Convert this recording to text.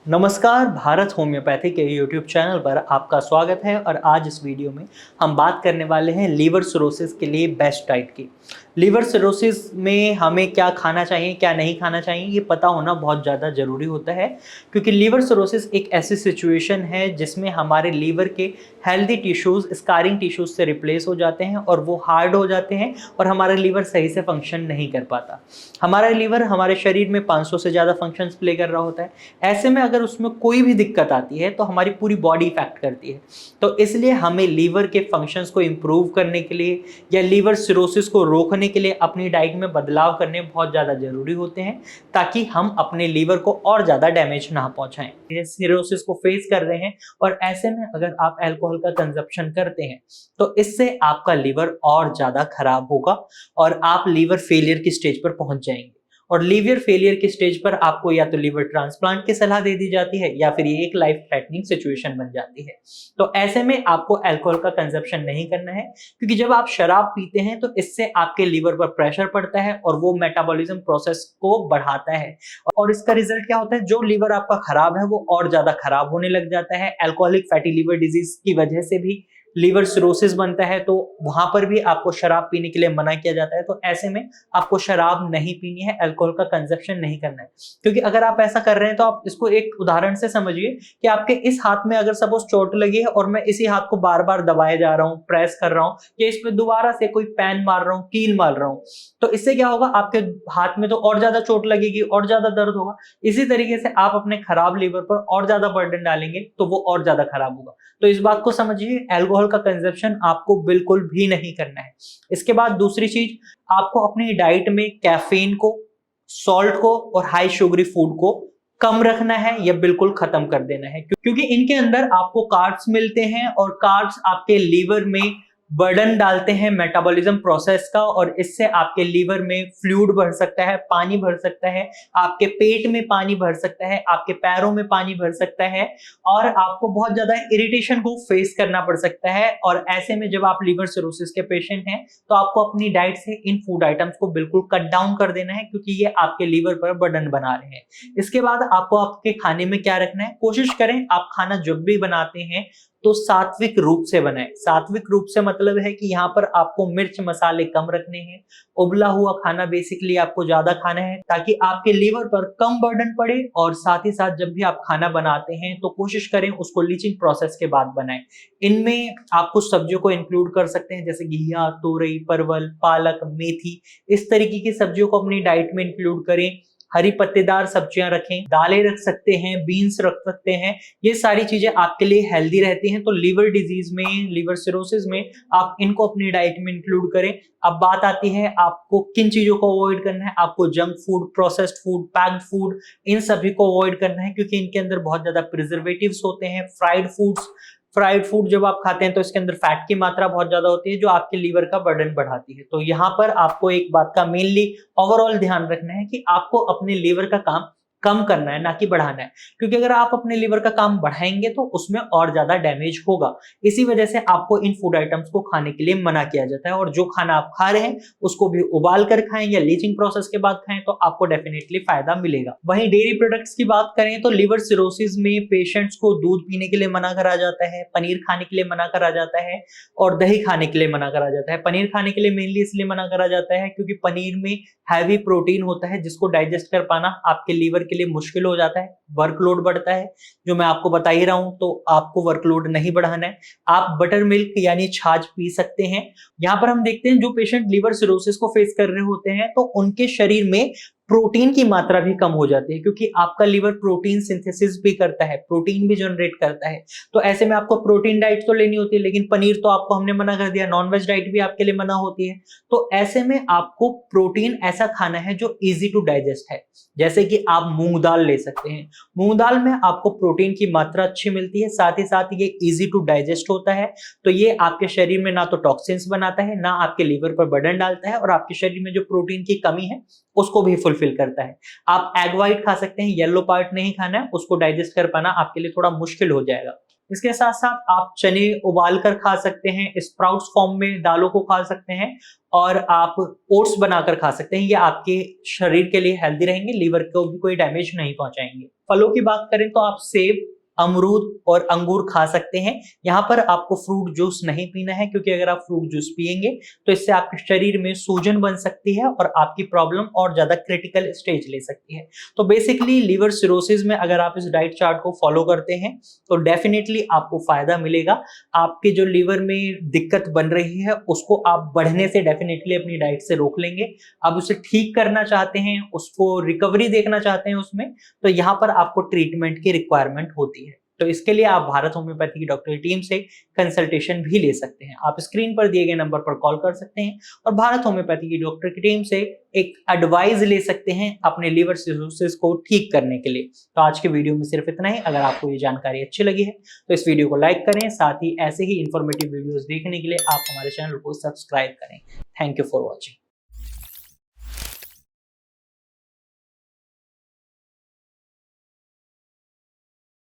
नमस्कार, भारत होम्योपैथी के YouTube channel पर आपका स्वागत है और आज इस वीडियो में हम बात करने वाले हैं लीवर सिरोसिस के लिए बेस्ट डाइट की। लीवर सिरोसिस में हमें क्या खाना चाहिए, क्या नहीं खाना चाहिए, ये पता होना बहुत ज़्यादा ज़रूरी होता है क्योंकि लीवर सिरोसिस एक ऐसी सिचुएशन है जिसमें हमारे लीवर के हेल्दी टिश्यूज़ स्कारिंग टिश्यूज़ से रिप्लेस हो जाते हैं और वो हार्ड हो जाते हैं और हमारा लीवर सही से फंक्शन नहीं कर पाता। हमारा लीवर हमारे शरीर में 500 से ज़्यादा फंक्शंस प्ले कर रहा होता है। ऐसे में अगर उसमें कोई भी दिक्कत आती है तो हमारी पूरी बॉडी इफेक्ट करती है। तो इसलिए हमें लीवर के फंक्शंस को इम्प्रूव करने के लिए या लीवर सिरोसिस को रोकने के लिए अपनी डाइट में बदलाव करने बहुत ज़्यादा ज़रूरी होते हैं ताकि हम अपने लीवर को और ज़्यादा डैमेज ना पहुंचाएं। ये सिरोसिस को फेस कर रहे हैं और ऐसे में अगर आप अल्कोहल का कंजप्शन करते हैं तो इससे आपका लीवर और ज़्यादा खराब होगा और आप लीवर फेलियर की स्टेज पर पहुंच जाएंगे। और लीवर फेलियर की स्टेज पर आपको या तो लीवर ट्रांसप्लांट की सलाह दे दी जाती है या फिर ये एक लाइफ थ्रेटनिंग सिचुएशन बन जाती है। तो ऐसे में आपको अल्कोहल का कंजप्शन नहीं करना है क्योंकि जब आप शराब पीते हैं तो इससे आपके लीवर पर प्रेशर पड़ता है और वो मेटाबॉलिज्म प्रोसेस को बढ़ाता है और इसका रिजल्ट क्या होता है, जो लीवर आपका खराब है वो और ज्यादा खराब होने लग जाता है। अल्कोहलिक फैटी लीवर डिजीज की वजह से भी लीवर सिरोसिस बनता है, तो वहां पर भी आपको शराब पीने के लिए मना किया जाता है। तो ऐसे में आपको शराब नहीं पीनी है, अल्कोहल का कंजप्शन नहीं करना है। क्योंकि अगर आप ऐसा कर रहे हैं तो आप इसको एक उदाहरण से समझिए कि आपके इस हाथ में अगर सपोज चोट लगी है और मैं इसी हाथ को बार बार दबाए जा रहा हूँ, प्रेस कर रहा हूँ या इस पे दोबारा से कोई पैन मार रहा हूँ, कील मार रहा हूँ, तो इससे क्या होगा, आपके हाथ में तो और ज्यादा चोट लगेगी और ज्यादा दर्द होगा। इसी तरीके से आप अपने खराब लीवर पर और ज्यादा बर्डन डालेंगे तो वो और ज्यादा खराब होगा। तो इस बात को समझिए, अल्कोहल का कंजप्शन आपको बिल्कुल भी नहीं करना है। इसके बाद दूसरी चीज, आपको अपनी डाइट में कैफीन को, सॉल्ट को और हाई शुगरी फूड को कम रखना है या बिल्कुल खत्म कर देना है क्योंकि इनके अंदर आपको कार्ब्स मिलते हैं और कार्ब्स आपके लीवर में बर्डन डालते हैं मेटाबॉलिज्म प्रोसेस का और इससे आपके लीवर में फ्लूइड भर सकता है, पानी भर सकता है, आपके पेट में पानी भर सकता है, आपके पैरों में पानी भर सकता है और आपको बहुत ज्यादा इरिटेशन को फेस करना पड़ सकता है। और ऐसे में जब आप लीवर सिरोसिस के पेशेंट हैं तो आपको अपनी डाइट से इन फूड आइटम्स को बिल्कुल कट डाउन कर देना है क्योंकि ये आपके लीवर पर बर्डन बना रहे हैं। इसके बाद आपको आपके खाने में क्या रखना है, कोशिश करें आप खाना जब भी बनाते हैं तो सात्विक रूप से बनाएं। सात्विक रूप से मतलब है कि यहाँ पर आपको मिर्च मसाले कम रखने हैं, उबला हुआ खाना बेसिकली आपको ज्यादा खाना है ताकि आपके लीवर पर कम बर्डन पड़े। और साथ ही साथ जब भी आप खाना बनाते हैं तो कोशिश करें उसको लीचिंग प्रोसेस के बाद बनाएं। इनमें आप कुछ सब्जियों को इंक्लूड कर सकते हैं जैसे घिया, तोरई, परवल, पालक, मेथी, इस तरीके की सब्जियों को अपनी डाइट में इंक्लूड करें। हरी पत्तेदार सब्जियां रखें, दालें रख सकते हैं, बीन्स रख सकते हैं। ये सारी चीजें आपके लिए हेल्दी रहती हैं। तो लीवर डिजीज में, लीवर सिरोसिस में आप इनको अपनी डाइट में इंक्लूड करें। अब बात आती है आपको किन चीजों को अवॉइड करना है। आपको junk food, processed food, packed food, इन सभी को अवॉइड करना है क्योंकि इनके अंदर बहुत ज्यादा प्रिजर्वेटिव्स होते हैं। फ्राइड फूड जब आप खाते हैं तो इसके अंदर फैट की मात्रा बहुत ज्यादा होती है जो आपके लीवर का बर्डन बढ़ाती है। तो यहाँ पर आपको एक बात का मेनली ओवरऑल ध्यान रखना है कि आपको अपने लीवर का काम कम करना है, ना कि बढ़ाना है। क्योंकि अगर आप अपने लीवर का काम बढ़ाएंगे तो उसमें और ज्यादा डैमेज होगा। इसी वजह से आपको इन फूड आइटम्स को खाने के लिए मना किया जाता है और जो खाना आप खा रहे हैं उसको भी उबाल कर खाएं या लीचिंग प्रोसेस के बाद खाएं तो आपको डेफिनेटली फायदा मिलेगा। वहीं डेयरी प्रोडक्ट्स की बात करें तो लीवर सिरोसिस में पेशेंट्स को दूध पीने के लिए मना करा जाता है, पनीर खाने के लिए मना करा जाता है और दही खाने के लिए मना करा जाता है। पनीर खाने के लिए मेनली इसलिए मना करा जाता है क्योंकि पनीर में हैवी प्रोटीन होता है जिसको डाइजेस्ट कर पाना आपके लीवर के लिए मुश्किल हो जाता है, वर्कलोड बढ़ता है, जो मैं आपको बता ही रहा हूं। तो आपको वर्कलोड नहीं बढ़ाना है। आप बटर मिल्क यानी छाछ पी सकते हैं। यहां पर हम देखते हैं जो पेशेंट लीवर सिरोसिस को फेस कर रहे होते हैं तो उनके शरीर में प्रोटीन की मात्रा भी कम हो जाती है क्योंकि आपका लीवर प्रोटीन सिंथेसिस भी करता है, प्रोटीन भी जनरेट करता है। तो ऐसे में आपको प्रोटीन डाइट तो लेनी होती है, लेकिन पनीर तो आपको हमने मना कर दिया, नॉनवेज डाइट भी आपके लिए मना होती है। तो ऐसे में आपको प्रोटीन ऐसा खाना है जो इजी टू डाइजेस्ट है। जैसे कि आप मूंग दाल ले सकते हैं। मूंग दाल में आपको प्रोटीन की मात्रा अच्छी मिलती है, साथ ही साथ ये इजी टू डाइजेस्ट होता है। तो ये आपके शरीर में ना तो टॉक्सिन्स बनाता है, ना आपके लीवर पर बर्डन डालता है और आपके शरीर में जो प्रोटीन की कमी है उसको भी फुलफिल करता है। आप एग व्हाइट खा सकते हैं, येलो पार्ट नहीं खाना है, उसको डाइजेस्ट कर पाना आपके लिए थोड़ा मुश्किल हो जाएगा। इसके साथ साथ आप चने उबाल कर खा सकते हैं, स्प्राउट्स फॉर्म में दालों को खा सकते हैं, और आप ओट्स बनाकर खा सकते हैं। ये आपके शरीर के लिए हेल्दी रहेंगे, लीवर को भी कोई डैमेज नहीं पहुंचाएंगे। फलों की बात करें तो आप सेब, अमरूद और अंगूर खा सकते हैं। यहाँ पर आपको फ्रूट जूस नहीं पीना है, क्योंकि अगर आप फ्रूट जूस पिएंगे तो इससे आपके शरीर में सूजन बन सकती है और आपकी प्रॉब्लम और ज्यादा क्रिटिकल स्टेज ले सकती है। तो बेसिकली लीवर सिरोसिस में अगर आप इस डाइट चार्ट को फॉलो करते हैं तो डेफिनेटली आपको फायदा मिलेगा। आपके जो लीवर में दिक्कत बन रही है उसको आप बढ़ने से डेफिनेटली अपनी डाइट से रोक लेंगे। आप उसे ठीक करना चाहते हैं, उसको रिकवरी देखना चाहते हैं उसमें, तो यहाँ पर आपको ट्रीटमेंट की रिक्वायरमेंट होती है। तो इसके लिए आप भारत होम्योपैथी की डॉक्टर की टीम से कंसल्टेशन भी ले सकते हैं। आप स्क्रीन पर दिए गए नंबर पर कॉल कर सकते हैं और भारत होम्योपैथी की डॉक्टर की टीम से एक एडवाइस ले सकते हैं अपने लीवर सिरोसिस को ठीक करने के लिए। तो आज के वीडियो में सिर्फ इतना ही। अगर आपको ये जानकारी अच्छी लगी है तो इस वीडियो को लाइक करें, साथ ही ऐसे ही इंफॉर्मेटिव वीडियोस देखने के लिए आप हमारे चैनल को सब्सक्राइब करें। Thank you for watching.